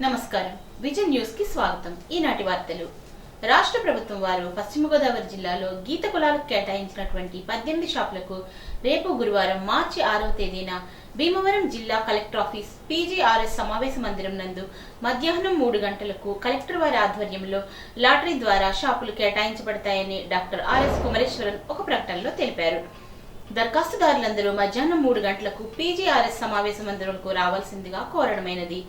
నమస్కారం vision news కి స్వాగతం। ఈనాటి వార్తలు। రాష్ట్ర ప్రభుత్వం వారు పశ్చిమ గోదావరి జిల్లాలో గీత కులాలకు కేటాయించినటువంటి 18 షాపులకు రేపు గురువారం మార్చి 6వ తేదీన భీమవరం జిల్లా కలెక్టర్ ఆఫీస్ పీజీఆర్ఎస్ సమావేశ మందిరం నందు మధ్యాహ్నం 3 గంటలకు కలెక్టర్ వారి ఆధ్వర్యంలో లాటరీ ద్వారా షాపులు కేటాయించబడతాయని డాక్టర్ ఆర్ఎస్ కుమరేశ్వరన్ ఒక ప్రకటనలో తెలిపారు। దరఖాస్తుదారులందరూ మధ్యాహ్నం 3 గంటలకు పీజీఆర్ఎస్ సమావేశ మందిరంకు రావాల్సిందిగా కోరడమైనది।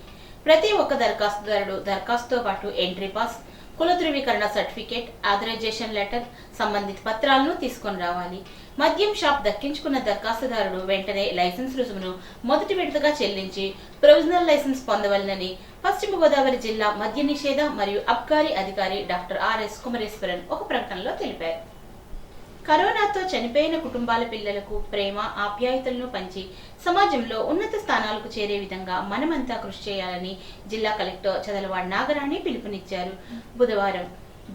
ప్రతి ఒక్క దరఖాస్తుదారుడు దరఖాస్తుతో పాటు ఎంట్రీ పాస్, కుల ధృవీకరణ సర్టిఫికేట్, ఆథరైజేషన్ లెటర్, సంబంధిత పత్రాలను తీసుకొని రావాలి। మద్యం షాప్ దక్కించుకున్న దరఖాస్తుదారుడు వెంటనే లైసెన్స్ రుసుమును మొదటి విడతగా చెల్లించి ప్రొవిజనల్ లైసెన్స్ పొందవలెనని పశ్చిమ గోదావరి జిల్లా మద్య నిషేధ మరియు అబ్కారీ అధికారి డాక్టర్ ఆర్ఎస్ కుమరేశ్వరన్ ఒక ప్రకటనలో తెలిపారు। కరోనాతో చనిపోయిన కుటుంబాల పిల్లలకు ప్రేమ ఆప్యాయతలను పంచి సమాజంలో ఉన్నత స్థానాలకు చేరే విధంగా మనమంతా కృషి చేయాలని జిల్లా కలెక్టర్ చదలవాడ నాగరాణి పిలుపునిచ్చారు। బుధవారం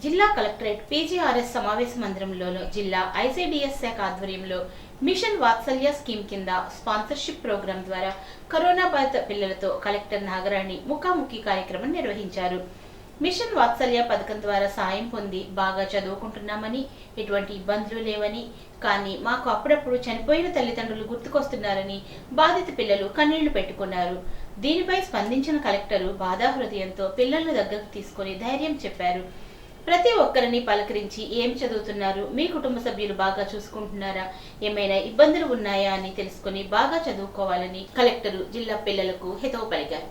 జిల్లా కలెక్టరేట్ పీజీఆర్ఎస్ సమావేశ మందిరంలో జిల్లా ఐసిడిఎస్ శాఖ ఆధ్వర్యంలో మిషన్ వాత్సల్య స్కీమ్ కింద స్పాన్సర్షిప్ ప్రోగ్రాం ద్వారా కరోనా బాధిత పిల్లలతో కలెక్టర్ నాగరాణి ముఖాముఖి కార్యక్రమం నిర్వహించారు। మిషన్ వాత్సల్య పథకం ద్వారా సాయం పొంది బాగా చదువుకుంటున్నామని, ఎటువంటి ఇబ్బందులు లేవని, కానీ మాకు అప్పుడప్పుడు చనిపోయిన తల్లిదండ్రులు గుర్తుకొస్తున్నారని బాధిత పిల్లలు కన్నీళ్లు పెట్టుకున్నారు। దీనిపై స్పందించిన కలెక్టరు బాధా హృదయంతో పిల్లలను దగ్గరకు తీసుకుని ధైర్యం చెప్పారు। ప్రతి ఒక్కరిని పలకరించి ఏం చదువుతున్నారు, మీ కుటుంబ సభ్యులు బాగా చూసుకుంటున్నారా, ఏమైనా ఇబ్బందులు ఉన్నాయా అని తెలుసుకుని బాగా చదువుకోవాలని కలెక్టరు జిల్లా పిల్లలకు హితవు పలికారు।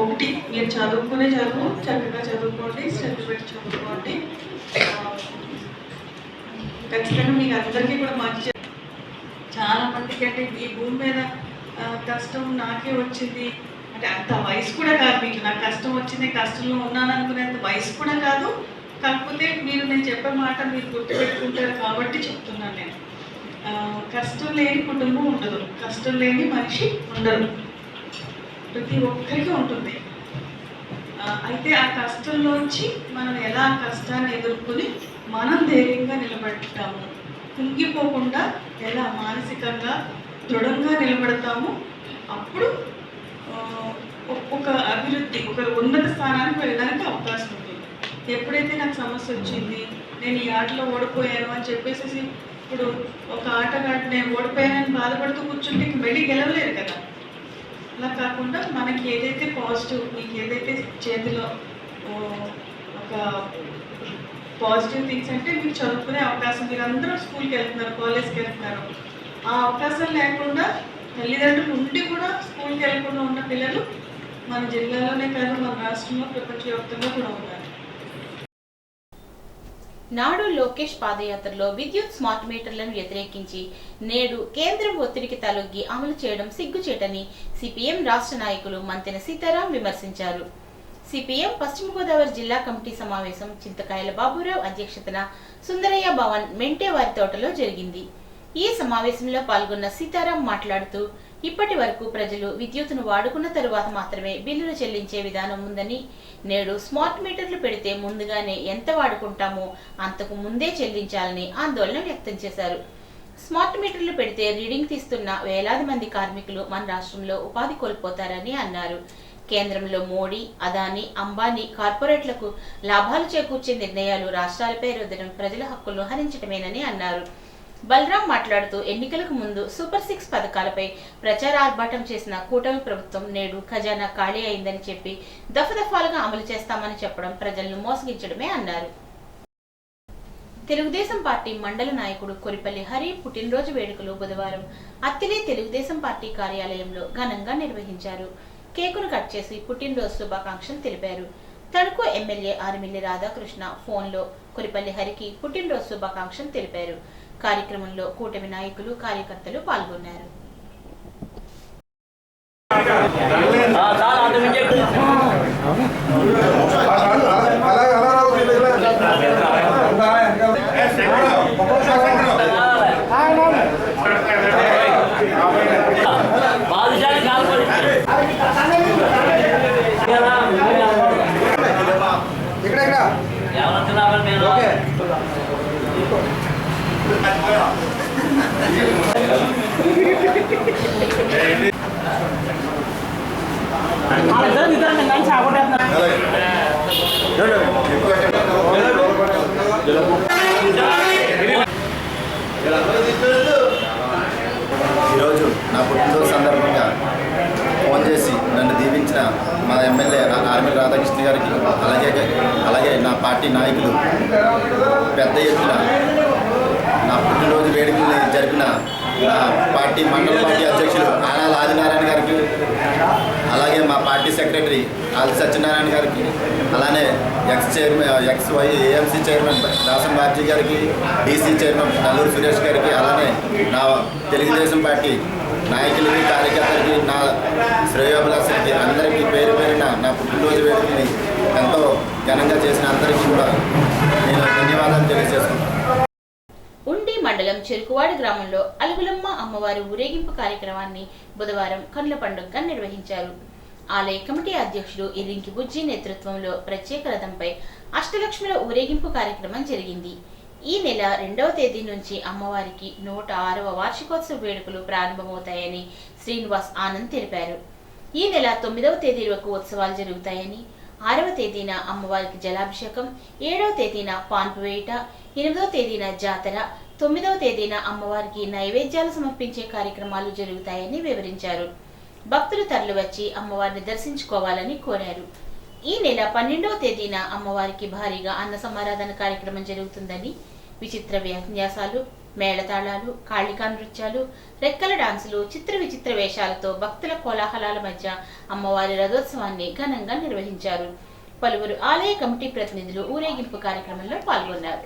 ఒకటి, మీరు చదువుకునే చదువు చక్కగా చదువుకోండి, శ్రద్ధ పెట్టి చదువుకోండి। ఖచ్చితంగా మీకు అందరికీ కూడా మంచి, చాలా మందికి అంటే ఈ భూమి మీద కష్టం నాకే వచ్చింది అంటే అంత వయసు కూడా కాదు, మీకు నాకు కష్టం వచ్చింది, కష్టంలో ఉన్నాను అనుకునేంత వయసు కూడా కాదు। కాకపోతే మీరు నేను చెప్పే మాట మీరు గుర్తుపెట్టుకుంటారు కాబట్టి చెప్తున్నాను నేను। కష్టం లేని కుటుంబం ఉండదు, కష్టం లేని మనిషి ఉండదు, ప్రతి ఒక్కరికి ఉంటుంది। అయితే ఆ కష్టంలోంచి మనం ఎలా కష్టాన్ని ఎదుర్కొని మనం ధైర్యంగా నిలబడతాము, కుంగిపోకుండా ఎలా మానసికంగా దృఢంగా నిలబడతాము, అప్పుడు ఒక అభివృద్ధి, ఒక ఉన్నత స్థానానికి వెళ్ళడానికి అవకాశం ఉంటుంది। ఎప్పుడైతే నాకు సమస్య వచ్చింది, నేను ఈ ఆటలో ఓడిపోయాను అని చెప్పేసి ఇప్పుడు ఒక ఆటగాడు నేను ఓడిపోయానని బాధపడుతూ కూర్చుంటే ఇంక మళ్ళీ గెలవలేరు కదా। అలా కాకుండా మనకి ఏదైతే పాజిటివ్, మీకు ఏదైతే చేతిలో ఒక పాజిటివ్ థింగ్స్ అంటే మీకు చదువుకునే అవకాశం, మీరు అందరూ స్కూల్కి వెళ్తున్నారు, కాలేజ్కి వెళ్తున్నారు, ఆ అవకాశం లేకుండా తల్లిదండ్రులు ఉండి కూడా స్కూల్కి వెళ్ళకుండా ఉన్న పిల్లలు మన జిల్లాలోనే కాదు మన రాష్ట్రంలో ప్రపంచవ్యాప్తంగా కూడా ఉన్నారు। నాడు లోకేష్ పాదయాత్రలో విద్యుత్ స్మార్ట్ మీటర్లను వ్యతిరేకించి నేడు కేంద్రం ఒత్తిడికి తలొగ్గి అమలు చేయడం సిగ్గుచేటని సిపిఎం రాష్ట్ర నాయకులు మంతెన సీతారాం విమర్శించారు। సిపిఎం పశ్చిమ గోదావరి జిల్లా కమిటీ సమావేశం చింతకాయల బాబురావు అధ్యక్షతన సుందరయ్య భవన్ మెంటే వారి తోటలో జరిగింది। ఈ సమావేశంలో పాల్గొన్న సీతారాం మాట్లాడుతూ ఇప్పటి వరకు ప్రజలు విద్యుత్తును వాడుకున్న తరువాత మాత్రమే బిల్లులు చెల్లించే విధానం ఉందని, నేడు స్మార్ట్ మీటర్లు పెడితే ముందుగానే ఎంత వాడుకుంటామో అంతకు ముందే చెల్లించాలని ఆందోళన వ్యక్తం చేశారు। స్మార్ట్ మీటర్లు పెడితే రీడింగ్ తీస్తున్న వేలాది మంది కార్మికులు మన రాష్ట్రంలో ఉపాధి కోల్పోతారని అన్నారు। కేంద్రంలో మోడీ, అదానీ, అంబానీ కార్పొరేట్లకు లాభాలు చేకూర్చే నిర్ణయాలు రాష్ట్రాలపై రుద్దడం ప్రజల హక్కులను హరించడమేనని అన్నారు। బలరాం మాట్లాడుతూ ఎన్నికలకు ముందు సూపర్ 6 పథకాలపై ప్రచార ఆర్భాటం చేసిన కూటమి ప్రభుత్వం నేడు ఖజానా ఖాళీ అయిందని చెప్పి దఫదఫాలుగా అమలు చేస్తామని చెప్పడం ప్రజలను మోసగించడమే అన్నారు। తెలుగుదేశం పార్టీ మండల నాయకుడు కొరిపల్లి హరి పుట్టినరోజు వేడుకలు బుధవారం అత్తిలి తెలుగుదేశం పార్టీ కార్యాలయంలో ఘనంగా నిర్వహించారు। కేకును కట్ చేసి పుట్టినరోజు శుభాకాంక్షలు తెలిపారు। తణుకు ఎమ్మెల్యే ఆర్మిల్లి రాధాకృష్ణ ఫోన్లో కొరిపల్లి హరికి పుట్టినరోజు శుభాకాంక్షలు తెలిపారు। కార్యక్రమంలో కూటమి నాయకులు కార్యకర్తలు పాల్గొన్నారు। ఈరోజు నా పుట్టినరోజు సందర్భంగా ఫోన్ చేసి నన్ను దీవించిన మా ఎమ్మెల్యే ఆర్మీ రాధాకృష్ణ గారికి అలాగే నా పార్టీ నాయకులు పెద్ద ఎత్తున నా పుట్టినరోజు వేడుకల్ని జరిపిన నా పార్టీ మండల పార్టీ అధ్యక్షులు ఆనాల ఆదినారాయణ గారికి, అలాగే మా పార్టీ సెక్రటరీ ఆది సత్యనారాయణ గారికి, అలానే ఏఎంసీ చైర్మన్ దాసం బాబ్జీ గారికి, డీసీ చైర్మన్ నల్లూరు సురేష్ గారికి, అలానే నా తెలుగుదేశం పార్టీ నాయకులకి, కార్యకర్తలకి, నా శ్రేయోభిలాషులకి అందరికీ పేరు పేరున నా పుట్టినరోజు వేడుకని ఎంతో ఘనంగా చేసిన అందరికీ కూడా నేను ధన్యవాదాలు తెలియజేస్తున్నాను. ఉండి మండలం చెరుకువాడ గ్రామంలో అలుగులమ్మ అమ్మవారి ఊరేగింపు కార్యక్రమాన్ని బుధవారం కనుల పండుగగా నిర్వహించారు. ఆలయ కమిటీ అధ్యక్షుడు ఇరింకి బుజ్జి నేతృత్వంలో ప్రత్యేక రథంపై అష్టలక్ష్ముల ఊరేగింపు కార్యక్రమం జరిగింది. ఈ నెల 2వ తేదీ నుంచి అమ్మవారికి 106వ వార్షికోత్సవ వేడుకలు ప్రారంభమవుతాయని శ్రీనివాస్ ఆనంద్ తెలిపారు. ఈ నెల 9వ తేదీ వరకు ఉత్సవాలు జరుగుతాయని, 6వ తేదీన అమ్మవారికి జలాభిషేకం, 7వ తేదీన పాన్పు వేయుట, 8వ తేదీన జాతర, 9వ తేదీన అమ్మవారికి నైవేద్యాలు సమర్పించే కార్యక్రమాలు జరుగుతాయని వివరించారు. భక్తులు తరలివచ్చి అమ్మవారిని దర్శించుకోవాలని కోరారు. ఈ నెల 12వ తేదీన అమ్మవారికి భారీగా అన్న సమారాధన కార్యక్రమం జరుగుతుందని, విచిత్ర విన్యాసాలు, మేళతాళాలు, కాళికా నృత్యాలు, రెక్కల డాన్సులు, చిత్ర విచిత్ర వేషాలతో భక్తుల కోలాహలాల మధ్య అమ్మవారి రథోత్సవాన్ని ఘనంగా నిర్వహించారు. పలువురు ఆలయ కమిటీ ప్రతినిధులు ఊరేగింపు కార్యక్రమంలో పాల్గొన్నారు.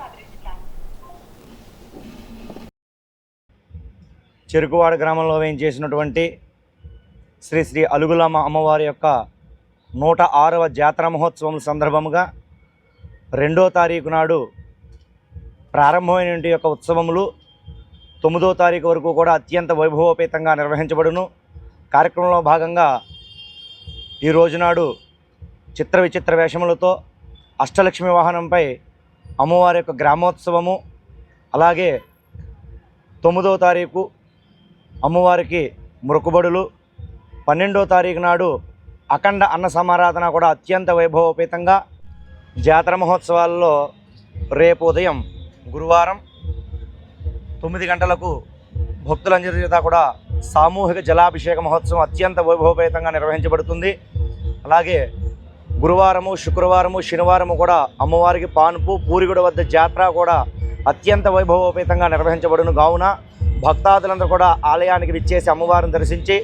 చెరుకువాడ గ్రామంలో వేయించేసినటువంటి శ్రీ శ్రీ అలుగులమ్మ అమ్మవారి యొక్క 106వ జాతర మహోత్సవం సందర్భముగా 2వ తారీఖు నాడు ప్రారంభమైన యొక్క ఉత్సవములు 9వ తారీఖు వరకు కూడా అత్యంత వైభవోపేతంగా నిర్వహించబడును. కార్యక్రమంలో భాగంగా ఈ రోజునాడు చిత్ర విచిత్ర వేషములతో అష్టలక్ష్మి వాహనంపై అమ్మవారి యొక్క గ్రామోత్సవము, అలాగే 9వ తారీఖు అమ్మవారికి మొక్కుబడులు, 12వ తారీఖు నాడు అఖండ అన్న సమారాధన కూడా అత్యంత వైభవోపేతంగా జాతర మహోత్సవాల్లో రేపు ఉదయం గురువారం 9 గంటలకు భక్తులందరి చేత కూడా సామూహిక జలాభిషేక మహోత్సవం అత్యంత వైభవోపేతంగా నిర్వహించబడుతుంది. అలాగే గురువారము, శుక్రవారము, శనివారము కూడా అమ్మవారికి పాన్పు, పూరిగుడ వద్ద జాతర కూడా అత్యంత వైభవోపేతంగా నిర్వహించబడును. కావున భక్తాదులందరూ కూడా ఆలయానికి విచ్చేసి అమ్మవారిని దర్శించి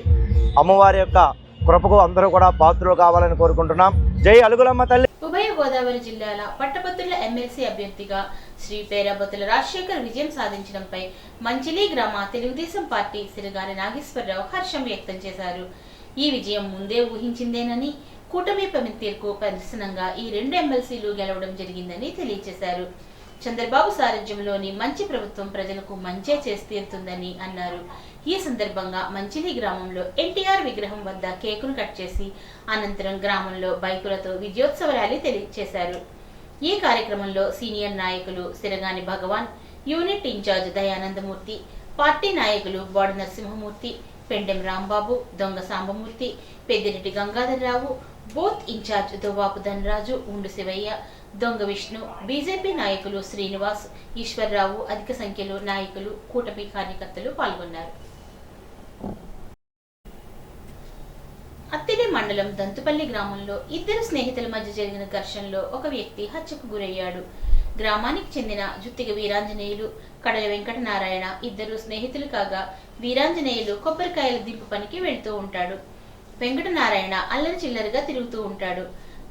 అమ్మవారి యొక్క కృపకు అందరూ కూడా పాత్రలు కావాలని కోరుకుంటున్నాం. జై అలుగులమ్మ తల్లి. ఉభయ గోదావరి జిల్లాల పట్టభద్రుల ఎమ్మెల్సీ అభ్యర్థిగా శ్రీ పేరాబత్తుల రాజశేఖర్ విజయం సాధించడంపై మంచిలి గ్రామ తెలుగుదేశం పార్టీ సిరగాలి నాగేశ్వరరావు హర్షం వ్యక్తం చేశారు. ఈ విజయం ముందే ఊహించిందేనని, కూటమి పనితీరుకు ప్రదర్శనంగా ఈ 2 ఎమ్మెల్సీలు గెలవడం జరిగిందని తెలియజేశారు. చంద్రబాబు సారథ్యంలోని మంచి ప్రభుత్వం ప్రజలకు మంచే చేసి తీరుతుందని అన్నారు. ఈ సందర్భంగా మంచిలి గ్రామంలో ఎన్టీఆర్ విగ్రహం వద్ద కేకును కట్ చేసి అనంతరం గ్రామంలో బైకులతో విజయోత్సవ ర్యాలీ తెలియజేశారు. ఈ కార్యక్రమంలో సీనియర్ నాయకులు సిరగాని భగవాన్, యూనిట్ ఇన్ఛార్జ్ దయానందమూర్తి, పార్టీ నాయకులు బోడ నరసింహమూర్తి, పెండెం రాంబాబు, దొంగ సాంబమూర్తి, పెద్దిరెడ్డి గంగాధరరావు, బూత్ ఇన్ఛార్జ్ దువ్వాపు ధనరాజు, ఉండు శివయ్య, దొంగ విష్ణు, బీజేపీ నాయకులు శ్రీనివాస్, ఈశ్వర్రావు, అధిక సంఖ్యలో నాయకులు, కూటమి కార్యకర్తలు పాల్గొన్నారు. అత్తిలి మండలం దంతుపల్లి గ్రామంలో 2 స్నేహితుల మధ్య జరిగిన ఘర్షణలో ఒక వ్యక్తి హత్యకు గురయ్యాడు. గ్రామానికి చెందిన జుత్తిగ వీరాంజనేయులు, కడల వెంకటనారాయణ 2 స్నేహితులు కాగా, వీరాంజనేయులు కొబ్బరికాయల దింపు పనికి వెళ్తూ ఉంటాడు. వెంకటనారాయణ అల్లరి చిల్లరగా తిరుగుతూ ఉంటాడు.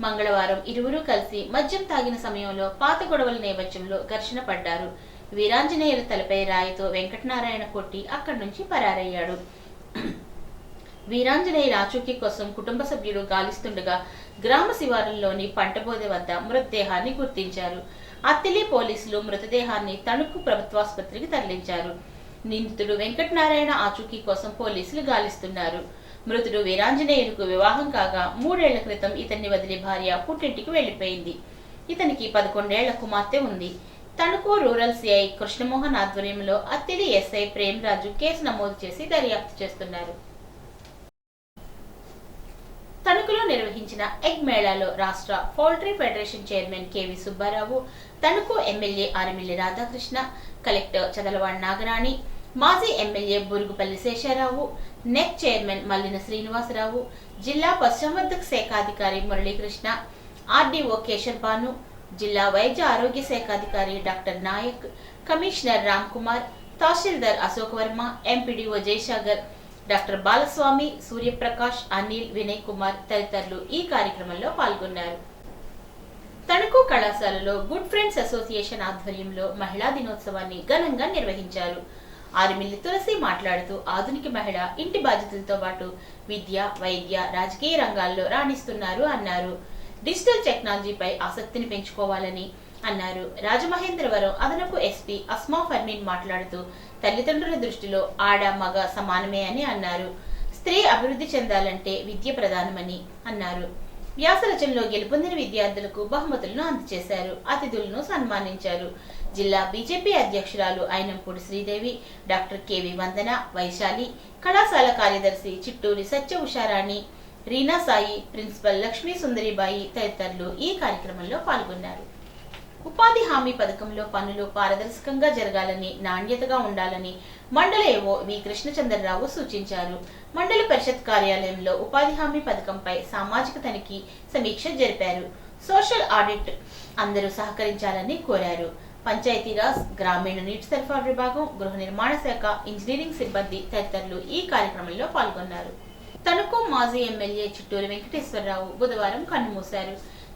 మంగళవారం ఇరువురు కలిసి మద్యం తాగిన సమయంలో పాత గొడవల నేపథ్యంలో ఘర్షణ పడ్డారు. వీరాంజనేయుల తలపై రాయితో వెంకటనారాయణ కొట్టి అక్కడి నుంచి పరారయ్యాడు. వీరాంజనేయుల ఆచూకీ కోసం కుటుంబ సభ్యులు గాలిస్తుండగా గ్రామ శివారుల్లోని పంటబోదె వద్ద మృతదేహాన్ని గుర్తించారు. అత్తిలి పోలీసులు మృతదేహాన్ని తణుకు ప్రభుత్వాసుపత్రికి తరలించారు. నిందితుడు వెంకటనారాయణ ఆచూకీ కోసం పోలీసులు గాలిస్తున్నారు. మృతుడు వీరాంజనేయులకు వివాహం కాగా 3 ఏళ్ల క్రితం ఇతన్ని వదిలి భార్య పుట్టింటికి వెళ్లిపోయింది. ఇతనికి 11 ఏళ్ల కుమార్తె ఉంది. తణుకు రూరల్ సిఐ కృష్ణమోహన్ ఆధ్వర్యంలో అత్తిలి ఎస్ఐ ప్రేమరాజు కేసు నమోదు చేసి దర్యాప్తు చేస్తున్నారు. తణుకులో నిర్వహించిన ఎగ్ మేళాలో రాష్ట్ర poultry federation chairman KV Subbarao, Tanuku MLA Armilli Radhakrishna, collector Chadalavada Nagarani, మాజీ MLA Burugupalli Sesharao, NECC chairman Mallina Srinivasarao, జిల్లా పశుసంవర్ధక శాఖ అధికారి మురళీకృష్ణ, ఆర్డీఓ కేశర్ భాను, జిల్లా వైద్య ఆరోగ్య శాఖ అధికారి డాక్టర్ నాయక్, కమిషనర్ రామ్ కుమార్, తహసీల్దార్ అశోక్ వర్మ, ఎంపీడీఓ జయసాగర్, డాక్టర్ బాలస్వామి, సూర్యప్రకాష్, అనిల్, వినయ్ కుమార్ తదితరులు ఈ కార్యక్రమంలో పాల్గొన్నారు. తణుకు కళాశాలలో గుడ్ ఫ్రెండ్స్ అసోసియేషన్ ఆధ్వర్యంలో మహిళా దినోత్సవాన్ని ఘనంగా నిర్వహించారు. ఆర్మిల్లి తులసి మాట్లాడుతూ ఆధునిక మహిళ ఇంటి బాధ్యతలతో పాటు విద్య, వైద్య, రాజకీయ రంగాల్లో రాణిస్తున్నారు అన్నారు. డిజిటల్ టెక్నాలజీపై ఆసక్తిని పెంచుకోవాలని అన్నారు. రాజమహేంద్రవరం అదనపు ఎస్పీ అస్మా ఫర్మీన్ మాట్లాడుతూ తల్లిదండ్రుల దృష్టిలో ఆడ మగ సమానమే అని అన్నారు. స్త్రీ అభివృద్ధి చెందాలంటే విద్య ప్రధానమని అన్నారు. వ్యాస రచనలో గెలుపొందిన విద్యార్థులకు బహుమతులను అందజేశారు. అతిథులను సన్మానించారు. జిల్లా బీజేపీ అధ్యక్షురాలు అయినంపూడి శ్రీదేవి, డాక్టర్ కేవి వందన, వైశాలి, కళాశాల కార్యదర్శి చిట్టూరి సత్య ఉషారాణి, రీనా సాయి, ప్రిన్సిపల్ లక్ష్మీ సుందరిబాయి తదితరులు ఈ కార్యక్రమంలో పాల్గొన్నారు. ఉపాధి హామీ పథకంలో పనులు పారదర్శకంగా జరగాలని, నాణ్యతగా ఉండాలని మండల ఏవో వి కృష్ణచంద్రరావు సూచించారు. మండల పరిషత్ కార్యాలయంలో ఉపాధి హామీ పథకంపై సామాజిక తనిఖీ సమీక్ష జరిపారు. సోషల్ ఆడిట్ అందరూ సహకరించాలని కోరారు. పంచాయతీరాజ్, గ్రామీణ నీటి సరఫరా విభాగం, గృహ నిర్మాణ శాఖ, ఇంజనీరింగ్ సిబ్బంది తదితరులు ఈ కార్యక్రమంలో పాల్గొన్నారు. తణుకు మాజీ ఎమ్మెల్యే చిట్టూరి వెంకటేశ్వరరావు బుధవారం కన్నుమూశారు.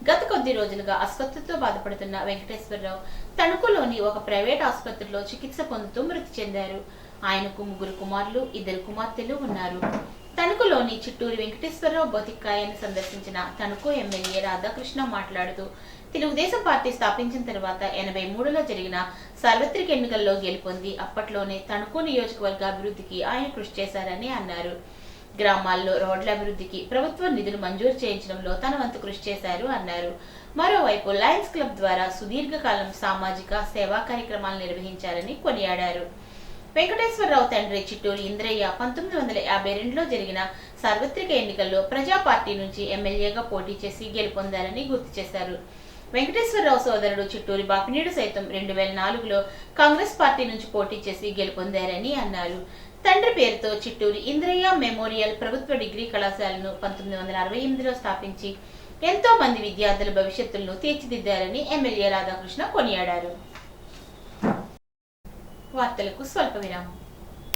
గత కొద్ది రోజులుగా అస్వస్థతతో బాధపడుతున్న వెంకటేశ్వరరావు తణుకులోని ఒక ప్రైవేట్ ఆసుపత్రిలో చికిత్స పొందుతూ మృతి చెందారు. ఆయనకు 3 కుమారులు, 2 కుమార్తెలు ఉన్నారు. తణుకులోని చిట్టూరి వెంకటేశ్వరరావు భౌతికాయాన్ని సందర్శించిన తణుకు ఎమ్మెల్యే రాధాకృష్ణ మాట్లాడుతూ తెలుగుదేశం పార్టీ స్థాపించిన తర్వాత 83లో జరిగిన సార్వత్రిక ఎన్నికల్లో గెలుపొంది అప్పట్లోనే తణుకు నియోజకవర్గ అభివృద్ధికి ఆయన కృషి చేశారని అన్నారు. గ్రామాల్లో రోడ్ల అభివృద్ధికి ప్రభుత్వ నిధులు మంజూరు చేయించడంలో తన వంతు కృషి చేశారు అన్నారు. మరోవైపు లయన్స్ క్లబ్ ద్వారా సుదీర్ఘకాలం సామాజిక సేవా కార్యక్రమాలు నిర్వహించారని కొనియాడారు. వెంకటేశ్వరరావు తండ్రి చిట్టూరి ఇంద్రయ్య 1952లో జరిగిన సార్వత్రిక ఎన్నికల్లో ప్రజా పార్టీ నుంచి ఎమ్మెల్యేగా పోటీ చేసి గెలుపొందారని గుర్తు చేశారు. వెంకటేశ్వరరావు సోదరుడు చిట్టూరి బాపినీడు సైతం 2004లో కాంగ్రెస్ పార్టీ నుంచి పోటీ చేసి గెలుపొందారని అన్నారు. తండ్రి పేరుతో చిట్టూరి ఇంద్రయ్య మెమోరియల్ ప్రభుత్వ డిగ్రీ కళాశాలను 1968లో స్థాపించి ఎంతో మంది విద్యార్థుల భవిష్యత్తులను తీర్చిదిద్దారని ఎమ్మెల్యే రాధాకృష్ణ కొనియాడారు. వార్తలకు స్వల్ప విరామం.